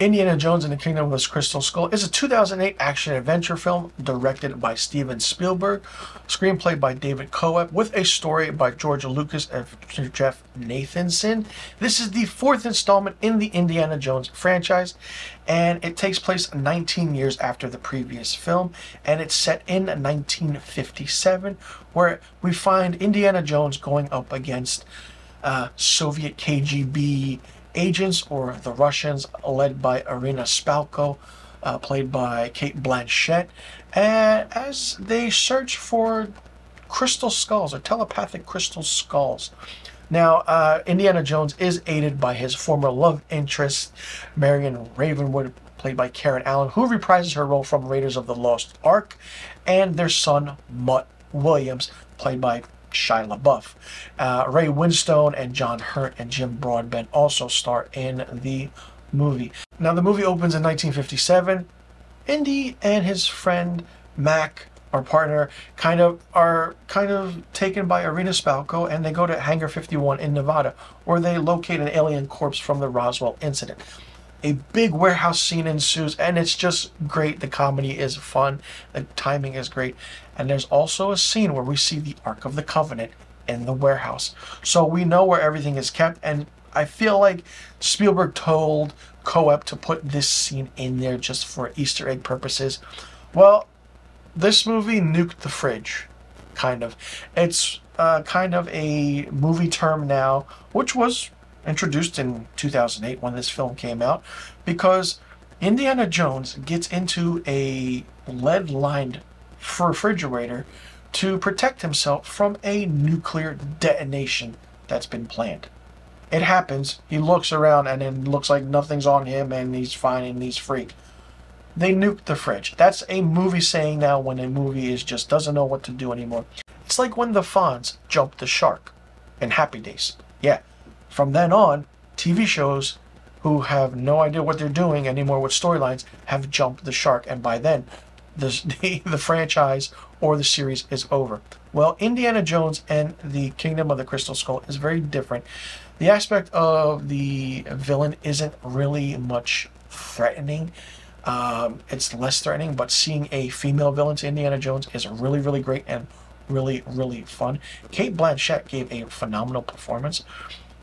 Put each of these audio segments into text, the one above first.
Indiana Jones and the Kingdom of the Crystal Skull is a 2008 action-adventure film directed by Steven Spielberg, screenplay by David Coep, with a story by George Lucas and Jeff Nathanson. This is the fourth installment in the Indiana Jones franchise, and it takes place 19 years after the previous film, and it's set in 1957, where we find Indiana Jones going up against Soviet KGB agents, or the Russians, led by Irina Spalko, played by Kate Blanchett, and as they search for crystal skulls, or telepathic crystal skulls. Now, Indiana Jones is aided by his former love interest, Marion Ravenwood, played by Karen Allen, who reprises her role from Raiders of the Lost Ark, and their son, Mutt Williams, played by Shia LaBeouf. Ray Winstone and John Hurt and Jim Broadbent also star in the movie. Now, the movie opens in 1957. Indy and his friend Mac, our partner, are taken by Irina Spalko, and they go to Hangar 51 in Nevada, where they locate an alien corpse from the Roswell incident. A big warehouse scene ensues, and it's just great. The comedy is fun, the timing is great, and there's also a scene where we see the Ark of the Covenant in the warehouse. So we know where everything is kept, and I feel like Spielberg told Coep to put this scene in there just for Easter egg purposes. Well, this movie nuked the fridge, kind of. It's kind of a movie term now, which was introduced in 2008 when this film came out, because Indiana Jones gets into a lead-lined refrigerator to protect himself from a nuclear detonation that's been planned. It happens, he looks around, and it looks like nothing's on him, and he's fine and he's free. They nuked the fridge. That's a movie saying now when a movie just doesn't know what to do anymore. It's like when the Fonz jumped the shark in Happy Days. Yeah. From then on, TV shows who have no idea what they're doing anymore with storylines have jumped the shark, and by then, the franchise or the series is over. Well, Indiana Jones and the Kingdom of the Crystal Skull is very different. The aspect of the villain isn't really much threatening. It's less threatening, but seeing a female villain to Indiana Jones is really, really great and really, really fun. Kate Blanchett gave a phenomenal performance.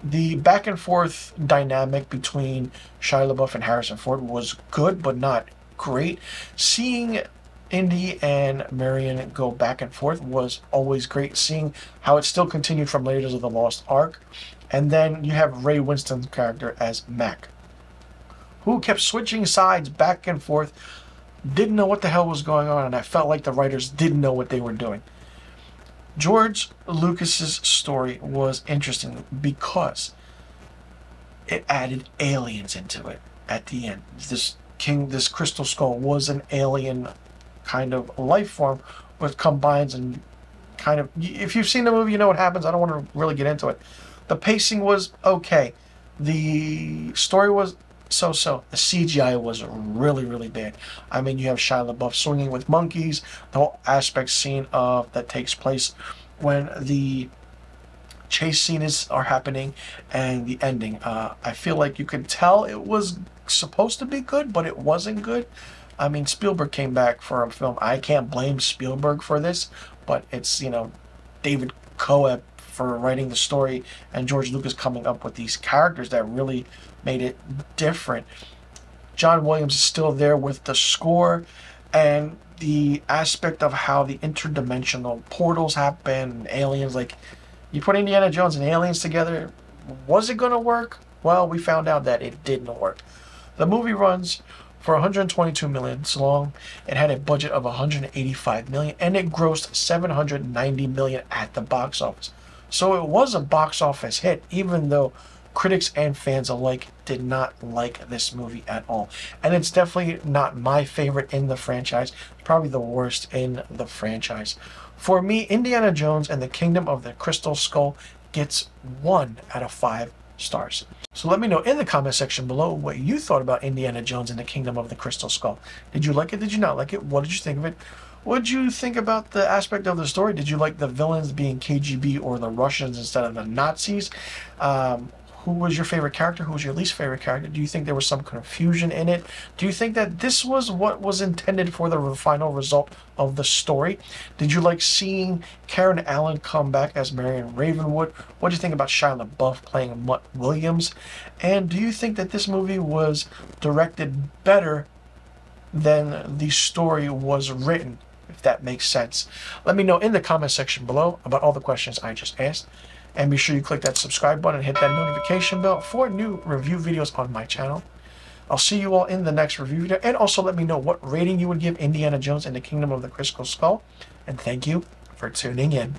The back and forth dynamic between Shia LaBeouf and Harrison Ford was good, but not great. Seeing Indy and Marion go back and forth was always great. Seeing how it still continued from Raiders of the Lost Ark. And then you have Ray Winstone's character as Mac, who kept switching sides back and forth, didn't know what the hell was going on, and I felt like the writers didn't know what they were doing. George Lucas's story was interesting because it added aliens into it at the end. This crystal skull was an alien kind of life form, which combines and kind of, if you've seen the movie, you know what happens. I don't want to really get into it. The pacing was okay. The story was so-so. The CGI was really, really bad. I mean, you have Shia LaBeouf swinging with monkeys, the whole aspect scene that takes place when the chase scenes are happening, and the ending. I feel like you could tell it was supposed to be good, but it wasn't good. I mean, Spielberg came back for a film. I can't blame Spielberg for this, but it's, David Coep for writing the story and George Lucas coming up with these characters that really made it different. John Williams is still there with the score, and the aspect of how the interdimensional portals happen, aliens, like, you put Indiana Jones and aliens together, was it going to work? Well, we found out that it didn't work. The movie runs for 122 million. It's long. It had a budget of 185 million, and it grossed 790 million at the box office. So it was a box office hit, even though critics and fans alike did not like this movie at all. And it's definitely not my favorite in the franchise, probably the worst in the franchise. For me, Indiana Jones and the Kingdom of the Crystal Skull gets 1 out of 5 stars. So let me know in the comment section below what you thought about Indiana Jones and the Kingdom of the Crystal Skull. Did you like it? Did you not like it? What did you think of it? What did you think about the aspect of the story? Did you like the villains being KGB or the Russians instead of the Nazis? Who was your favorite character? Who was your least favorite character? Do you think there was some confusion in it? Do you think that this was what was intended for the final result of the story? Did you like seeing Karen Allen come back as Marion Ravenwood? What do you think about Shia LaBeouf playing Mutt Williams? And do you think that this movie was directed better than the story was written, if that makes sense? Let me know in the comment section below about all the questions I just asked. And be sure you click that subscribe button and hit that notification bell for new review videos on my channel. I'll see you all in the next review video. And also let me know what rating you would give Indiana Jones and the Kingdom of the Crystal Skull. And thank you for tuning in.